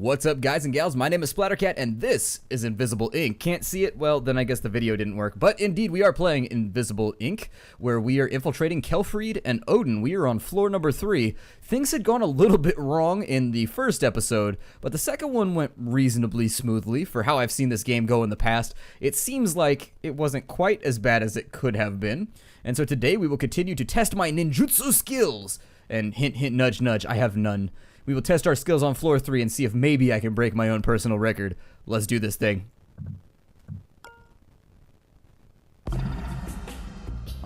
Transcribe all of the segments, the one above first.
What's up, guys and gals? My name is Splattercat, and this is Invisible Ink. Can't see it? Well, then I guess the video didn't work. But indeed, we are playing Invisible Ink, where we are infiltrating Kelfried and Odin. We are on floor number 3. Things had gone a little bit wrong in the first episode, but the second one went reasonably smoothly. For how I've seen this game go in the past, it seems like it wasn't quite as bad as it could have been. And so today we will continue to test my ninjutsu skills. And hint, hint, nudge, nudge, I have none. We will test our skills on floor 3 and see if maybe I can break my own personal record. Let's do this thing.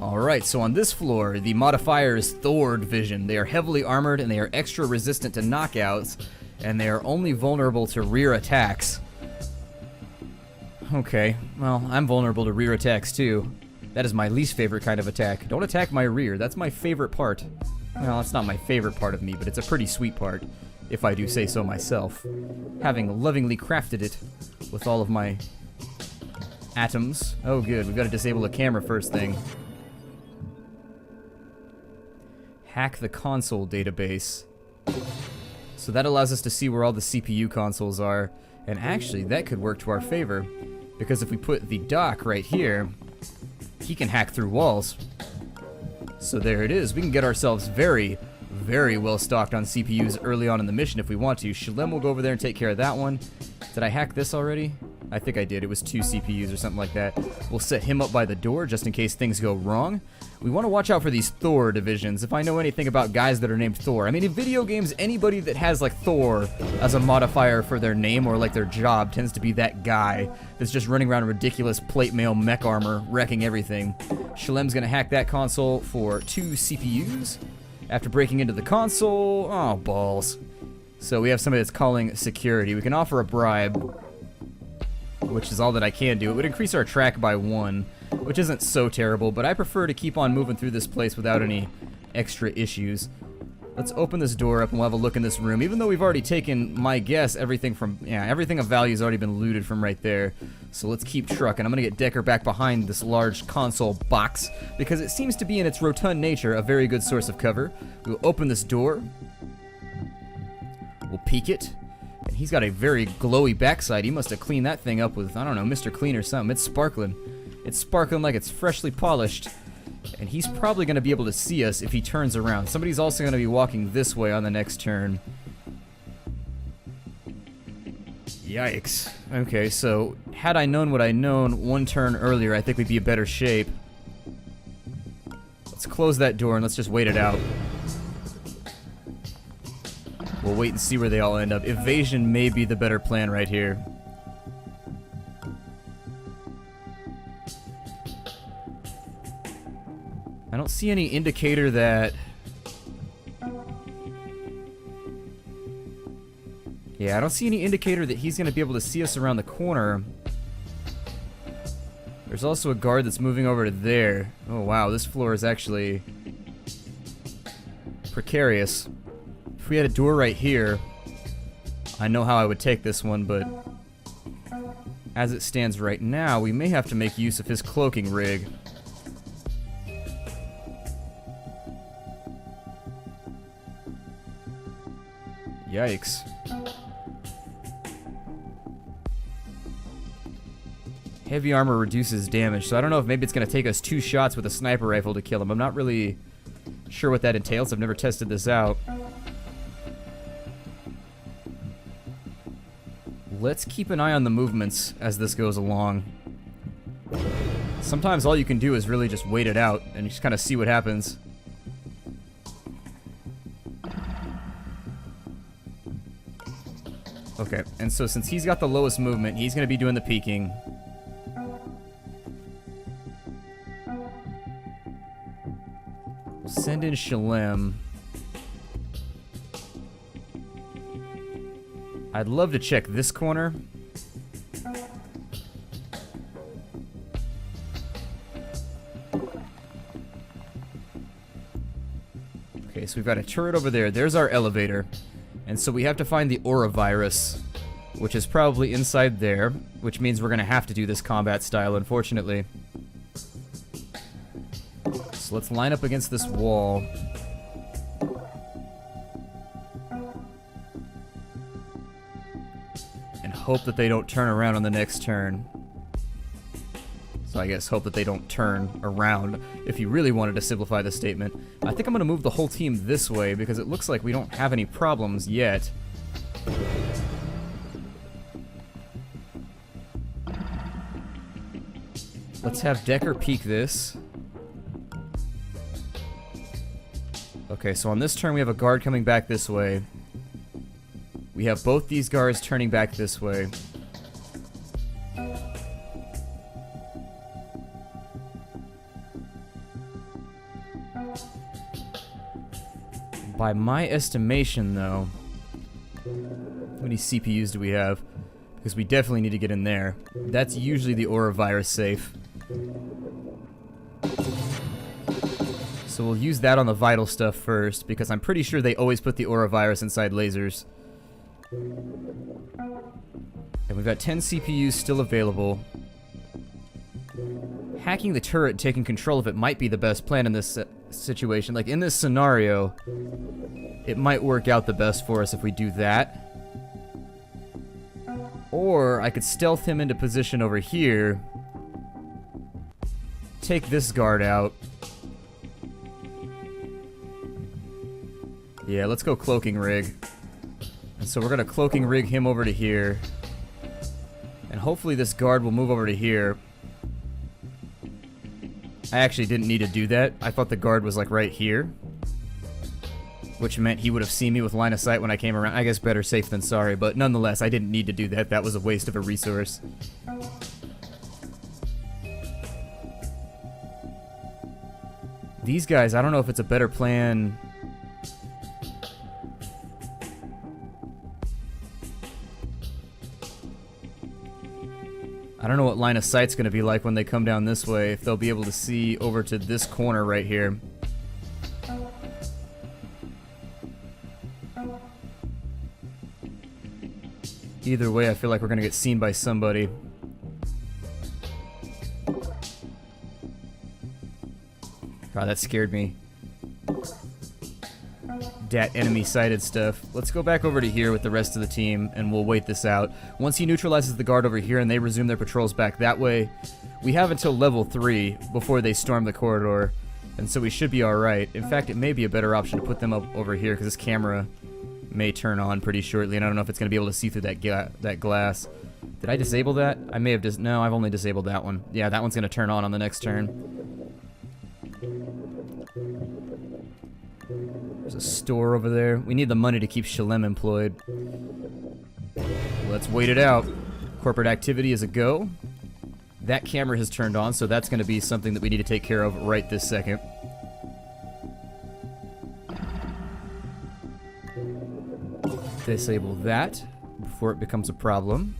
Alright, so on this floor, the modifier is Thor Vision. They are heavily armored and they are extra resistant to knockouts, and they are only vulnerable to rear attacks. Okay, well, I'm vulnerable to rear attacks too. That is my least favorite kind of attack. Don't attack my rear, that's my favorite part. Well, it's not my favorite part of me, but it's a pretty sweet part, if I do say so myself. Having lovingly crafted it with all of my atoms. Oh good, we've got to disable the camera first thing. Hack the console database. So that allows us to see where all the CPU consoles are, and actually that could work to our favor, because if we put the dock right here, he can hack through walls. So there it is. We can get ourselves very, very well stocked on CPUs early on in the mission if we want to. Shalem will go over there and take care of that one. Did I hack this already? I think I did. It was 2 CPUs or something like that. We'll set him up by the door just in case things go wrong. We want to watch out for these Thor divisions. If I know anything about guys that are named Thor. I mean, in video games, anybody that has like Thor as a modifier for their name or like their job tends to be that guy that's just running around in ridiculous plate mail mech armor, wrecking everything. Shalem's gonna hack that console for 2 CPUs. After breaking into the console, oh balls. So we have somebody that's calling security. We can offer a bribe, which is all that I can do. It would increase our track by 1, which isn't so terrible, but I prefer to keep on moving through this place without any extra issues. Let's open this door up and we'll have a look in this room, even though we've already taken, my guess, everything of value has already been looted from right there. So let's keep trucking. I'm gonna get Decker back behind this large console box, because it seems to be in its rotund nature a very good source of cover. We'll open this door. We'll peek it. And he's got a very glowy backside. He must have cleaned that thing up with, I don't know, Mr. Clean or something. It's sparkling. It's sparkling like it's freshly polished. And he's probably going to be able to see us if he turns around. Somebody's also going to be walking this way on the next turn. Yikes. Okay, so had I known what I known 1 turn earlier, I think we'd be in better shape. Let's close that door and let's just wait it out. We'll wait and see where they all end up. Evasion may be the better plan right here. I don't see any indicator that... Yeah, I don't see any indicator that he's going to be able to see us around the corner. There's also a guard that's moving over to there. Oh wow, this floor is actually precarious. If we had a door right here, I know how I would take this one, but as it stands right now, we may have to make use of his cloaking rig. Yikes. Heavy armor reduces damage, so I don't know if maybe it's going to take us 2 shots with a sniper rifle to kill him. I'm not really sure what that entails. I've never tested this out. Let's keep an eye on the movements as this goes along. Sometimes all you can do is really just wait it out and just kind of see what happens. Okay, and so since he's got the lowest movement, he's going to be doing the peeking. We'll send in Shalem. I'd love to check this corner. Okay, so we've got a turret over there. There's our elevator. And so we have to find the aura virus, which is probably inside there, which means we're going to have to do this combat style, unfortunately. So let's line up against this wall. and hope that they don't turn around on the next turn. So I guess hope that they don't turn around, if you really wanted to simplify the statement. I think I'm going to move the whole team this way because it looks like we don't have any problems yet. Let's have Decker peek this. Okay, so on this turn we have a guard coming back this way. We have both these guards turning back this way. By my estimation, though, how many CPUs do we have? Because we definitely need to get in there. That's usually the aura virus safe. So we'll use that on the vital stuff first, because I'm pretty sure they always put the aura virus inside lasers. And we've got 10 CPUs still available. Hacking the turret and taking control of it might be the best plan in this situation. Like, in this scenario, it might work out the best for us if we do that. Or I could stealth him into position over here, take this guard out. Yeah, let's go cloaking rig. And so we're gonna cloaking rig him over to here. And hopefully this guard will move over to here. I actually didn't need to do that. I thought the guard was like right here, which meant he would have seen me with line of sight when I came around. I guess better safe than sorry, but nonetheless, I didn't need to do that. That was a waste of a resource. These guys, I don't know if it's a better plan. I don't know what line of sight's going to be like when they come down this way, if they'll be able to see over to this corner right here. Either way, I feel like we're going to get seen by somebody. God, that scared me. Dat enemy sighted stuff. Let's go back over to here with the rest of the team and we'll wait this out. Once he neutralizes the guard over here and they resume their patrols back that way, we have until level 3 before they storm the corridor, and so we should be alright. In fact, it may be a better option to put them up over here because this camera may turn on pretty shortly and I don't know if it's going to be able to see through that glass. Did I disable that? I may have no, I've only disabled that one. Yeah, that one's going to turn on the next turn. There's a store over there. We need the money to keep Shalem employed. Let's wait it out. Corporate activity is a go. That camera has turned on, so that's going to be something that we need to take care of right this second. Disable that before it becomes a problem.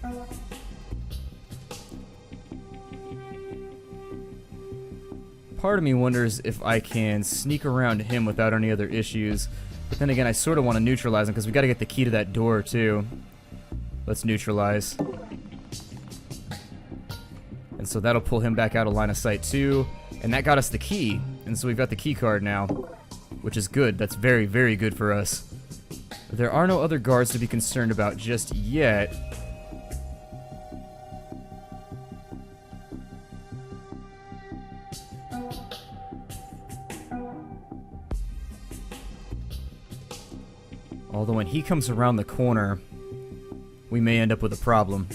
Part of me wonders if I can sneak around him without any other issues. But then again, I sort of want to neutralize him because we got to get the key to that door too. Let's neutralize. And so that'll pull him back out of line of sight too. And that got us the key. And so we've got the key card now, which is good. That's very, very good for us. There are no other guards to be concerned about just yet. Although when he comes around the corner, we may end up with a problem.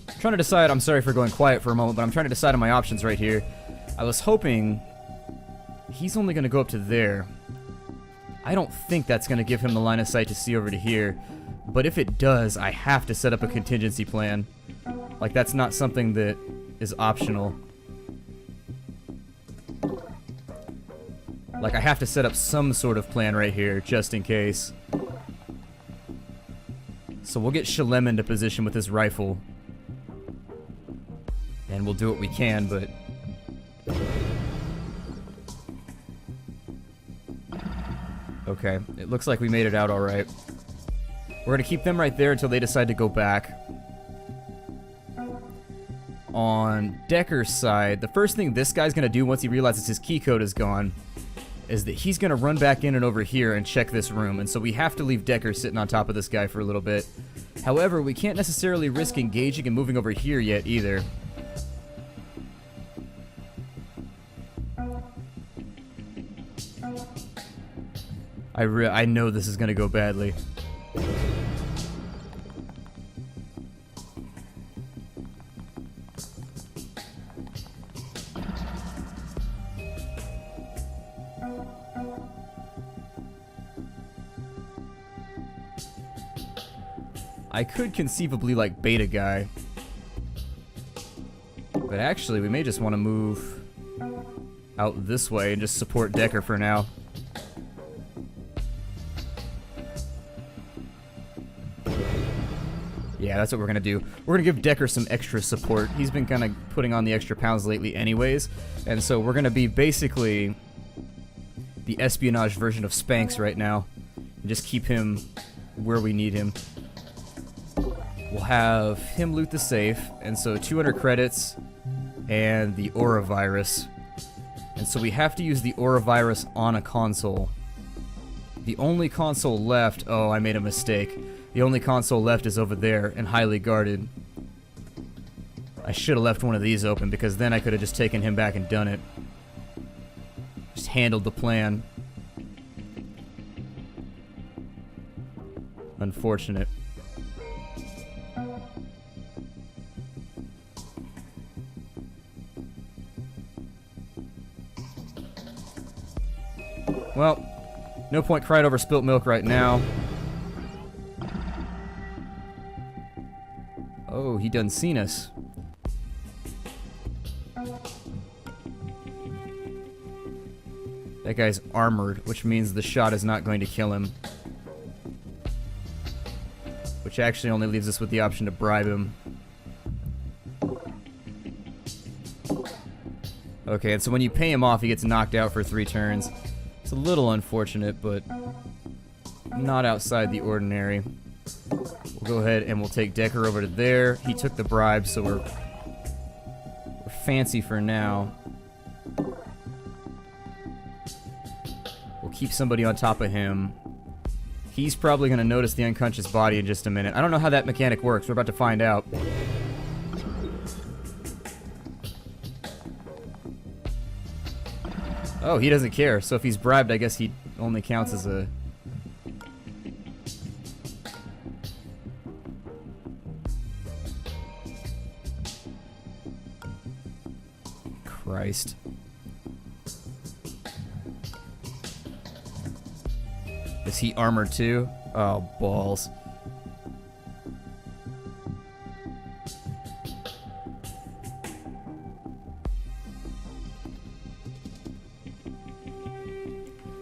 I'm trying to decide, I'm sorry for going quiet for a moment, but I'm trying to decide on my options right here. I was hoping he's only going to go up to there. I don't think that's going to give him the line of sight to see over to here. But if it does, I have to set up a contingency plan. Like, that's not something that is optional. Like, I have to set up some sort of plan right here, just in case. So we'll get Shalem into position with his rifle. And we'll do what we can, but... Okay, it looks like we made it out all right. We're gonna keep them right there until they decide to go back. On Decker's side, the first thing this guy's gonna do once he realizes his key code is gone is that he's gonna run back in and over here and check this room, and so we have to leave Decker sitting on top of this guy for a little bit. However, we can't necessarily risk engaging and moving over here yet either. I know this is gonna go badly. I could conceivably, like, bait a guy. But actually, we may just want to move out this way and just support Decker for now. Yeah, that's what we're going to do. We're going to give Decker some extra support. He's been kind of putting on the extra pounds lately anyways. And so we're going to be basically the espionage version of Spanx right now. And just keep him where we need him. We'll have him loot the safe, and so 200 credits and the aura virus. And so we have to use the aura virus on a console. The only console left, oh, I made a mistake. The only console left is over there and highly guarded. I should have left one of these open because then I could have just taken him back and done it. Just handled the plan. Unfortunate. Well, no point crying over spilt milk right now. Oh, he done seen us. That guy's armored, which means the shot is not going to kill him. Which actually only leaves us with the option to bribe him. Okay, and so when you pay him off, he gets knocked out for 3 turns. It's a little unfortunate, but not outside the ordinary. We'll go ahead and we'll take Decker over to there. He took the bribe, so we're fancy for now. We'll keep somebody on top of him. He's probably going to notice the unconscious body in just a minute. I don't know how that mechanic works. We're about to find out. Oh, he doesn't care. So if he's bribed, I guess he only counts as a... Christ. Is he armored too? Oh, balls.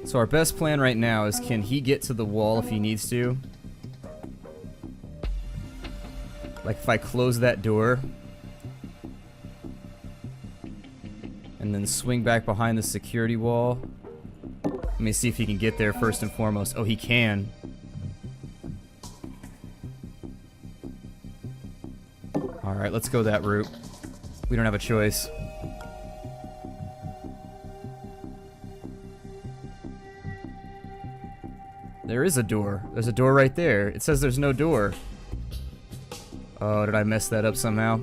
So our best plan right now is, can he get to the wall if he needs to? Like if I close that door and then swing back behind the security wall. Let me see if he can get there first and foremost. Oh, he can. Alright, let's go that route. We don't have a choice. There is a door. There's a door right there. It says there's no door. Oh, did I mess that up somehow?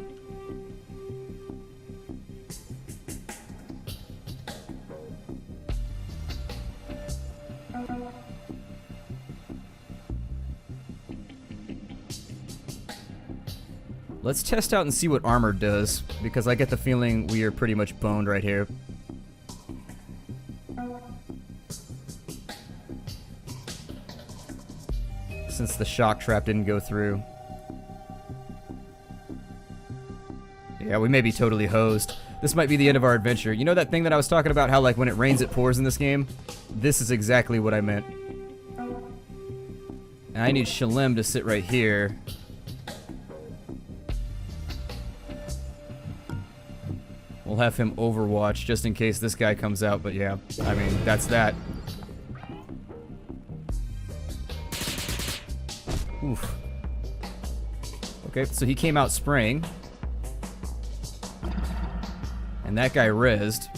Let's test out and see what armor does, because I get the feeling we are pretty much boned right here. Since the shock trap didn't go through. Yeah, we may be totally hosed. This might be the end of our adventure. You know that thing that I was talking about, how like when it rains it pours in this game? This is exactly what I meant. And I need Shalem to sit right here. We'll have him overwatch just in case this guy comes out, but yeah, I mean, that's that. Oof. Okay, so he came out spraying. And that guy rezzed.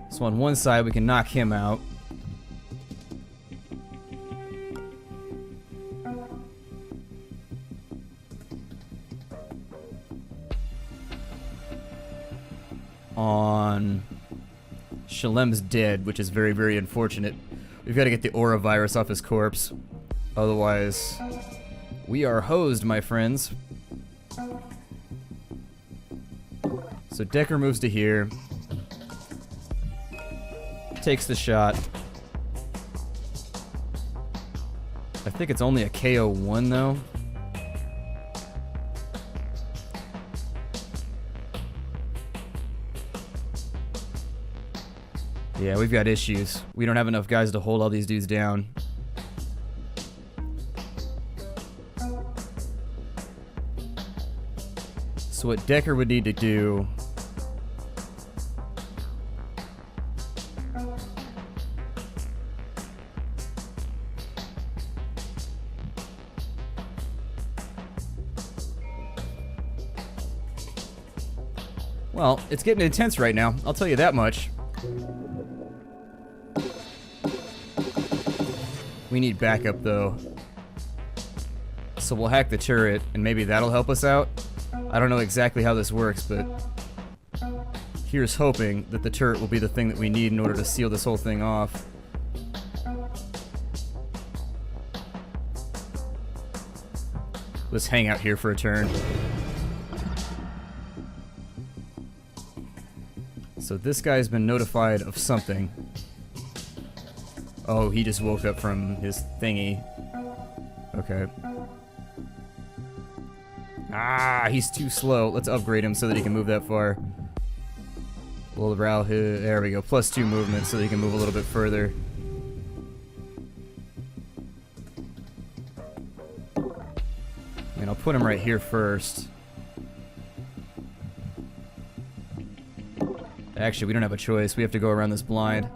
So on one side we can knock him out. On Shalem's dead, which is very, very unfortunate. We've got to get the aura virus off his corpse. Otherwise, we are hosed, my friends. So Decker moves to here. Takes the shot. I think it's only a KO1 though. Yeah, we've got issues. We don't have enough guys to hold all these dudes down. So what Decker would need to do... Well, it's getting intense right now, I'll tell you that much. We need backup though. So we'll hack the turret and maybe that'll help us out. I don't know exactly how this works, but here's hoping that the turret will be the thing that we need in order to seal this whole thing off. Let's hang out here for a turn. So this guy's been notified of something. Oh, he just woke up from his thingy. Okay. Ah, he's too slow. Let's upgrade him so that he can move that far. We'll route his, there we go. +2 movement so that he can move a little bit further. And I'll put him right here first. Actually, we don't have a choice. We have to go around this blind.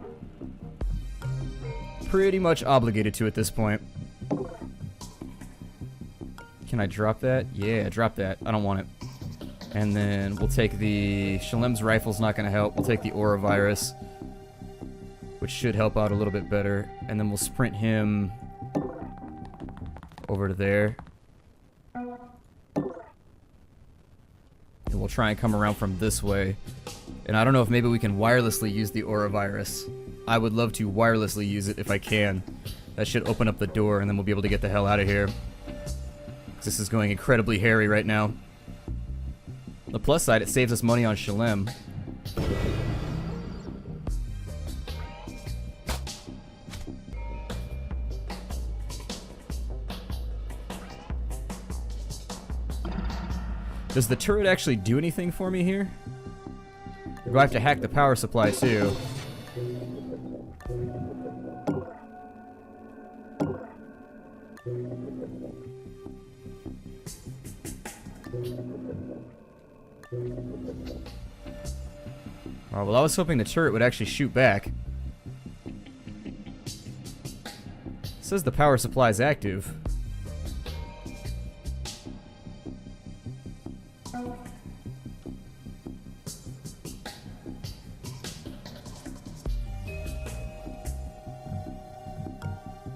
Pretty much obligated to at this point. Can I drop that? Yeah, drop that. I don't want it. And then we'll take the... Shalem's rifle's not going to help. We'll take the aura virus, which should help out a little bit better. And then we'll sprint him over to there. And we'll try and come around from this way. And I don't know if maybe we can wirelessly use the aura virus. I would love to wirelessly use it if I can. That should open up the door and then we'll be able to get the hell out of here. This is going incredibly hairy right now. The plus side, it saves us money on Shalem. Does the turret actually do anything for me here? Or do I have to hack the power supply too? Oh, well, I was hoping the turret would actually shoot back. It says the power supply is active.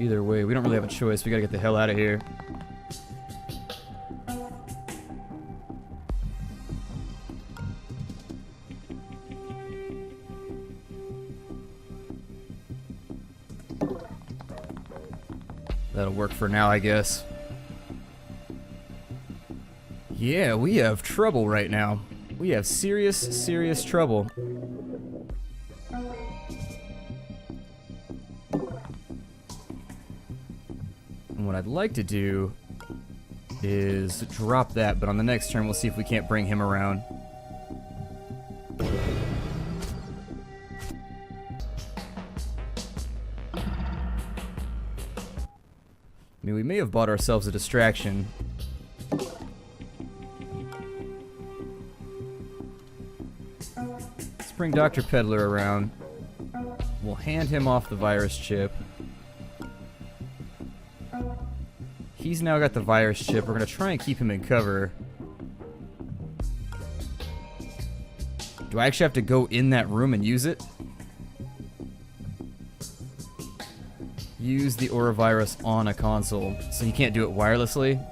Either way, we don't really have a choice. We gotta get the hell out of here. That'll work for now, I guess. Yeah, we have trouble right now. We have serious, serious trouble. And what I'd like to do is drop that, but on the next turn we'll see if we can't bring him around. I mean, we may have bought ourselves a distraction. Let's bring Dr. Peddler around. We'll hand him off the virus chip. He's now got the virus chip. We're going to try and keep him in cover. Do I actually have to go in that room and use it? Use the aura virus on a console. So you can't do it wirelessly?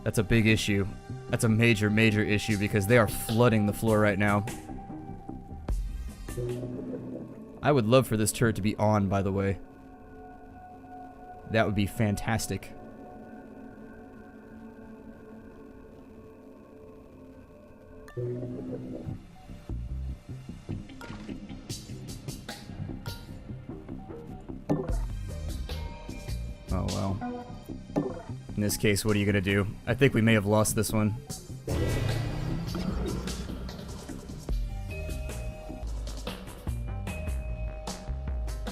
That's a big issue. That's a major, major issue because they are flooding the floor right now. I would love for this turret to be on, by the way. That would be fantastic. Oh well. In this case, what are you gonna do? I think we may have lost this one.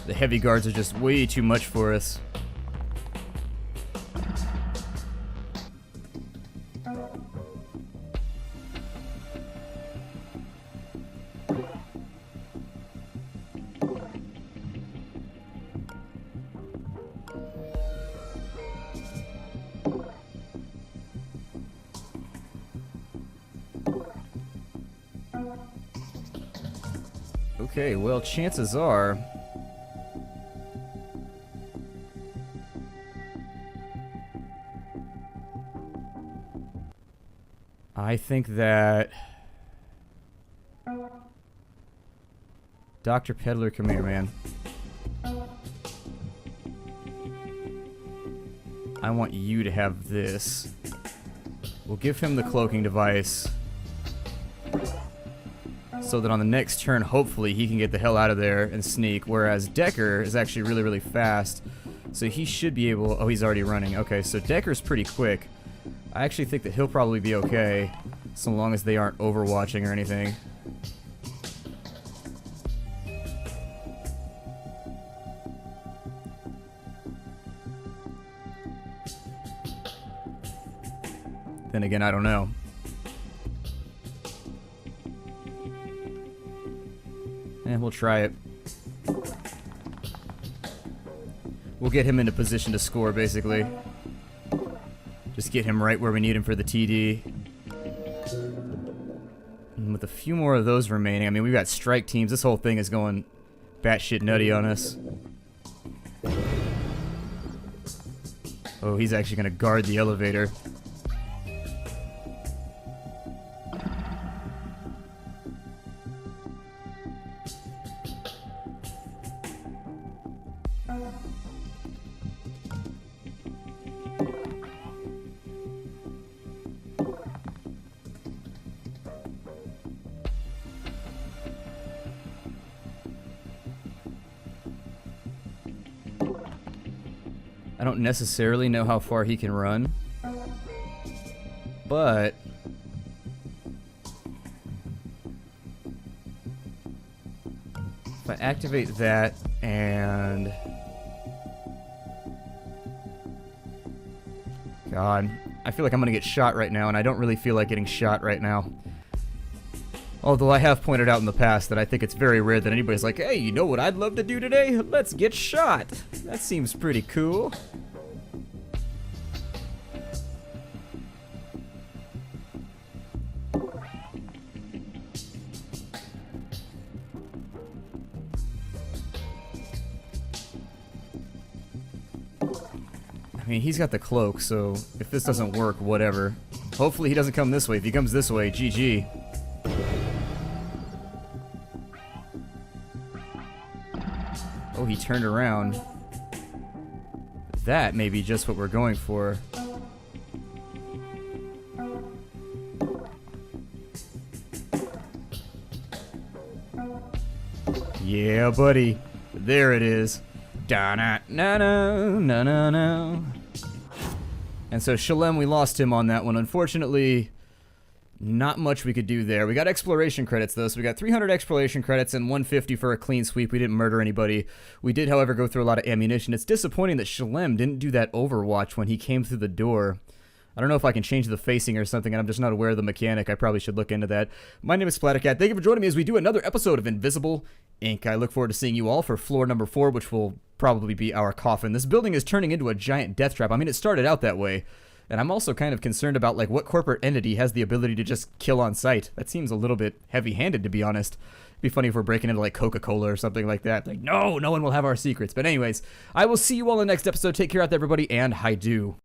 The heavy guards are just way too much for us. Okay, well, chances are I think that Dr. Peddler, come here, man. I want you to have this. We'll give him the cloaking device so that on the next turn, hopefully, he can get the hell out of there and sneak, whereas Decker is actually really, really fast, so he should be able... Oh, he's already running. Okay, so Decker's pretty quick. I actually think that he'll probably be okay, so long as they aren't overwatching or anything. Then again, I don't know. We'll try it. We'll get him into position to score, basically. Just get him right where we need him for the TD. And with a few more of those remaining, I mean, we've got strike teams. This whole thing is going batshit nutty on us. Oh, he's actually going to guard the elevator. I don't necessarily know how far he can run, but if I activate that and... God, I feel like I'm gonna get shot right now, and I don't really feel like getting shot right now. Although I have pointed out in the past that I think it's very rare that anybody's like, hey, you know what I'd love to do today? Let's get shot. That seems pretty cool. I mean, he's got the cloak, so if this doesn't work, whatever. Hopefully he doesn't come this way. If he comes this way, GG. Oh, he turned around. That may be just what we're going for. Yeah, buddy. There it is. Da-na-na-na-na-na-na. And so Shalem, we lost him on that one. Unfortunately, not much we could do there. We got exploration credits, though, so we got 300 exploration credits and 150 for a clean sweep. We didn't murder anybody. We did, however, go through a lot of ammunition. It's disappointing that Shalem didn't do that overwatch when he came through the door. I don't know if I can change the facing or something, and I'm just not aware of the mechanic. I probably should look into that. My name is Splattercat. Thank you for joining me as we do another episode of Invisible Ink. I look forward to seeing you all for floor number 4, which will probably be our coffin. This building is turning into a giant death trap. I mean, it started out that way. And I'm also kind of concerned about, like, what corporate entity has the ability to just kill on sight. That seems a little bit heavy-handed, to be honest. It'd be funny if we're breaking into, like, Coca-Cola or something like that. Like, no one will have our secrets. But anyways, I will see you all in the next episode. Take care out there, everybody, and hi-do.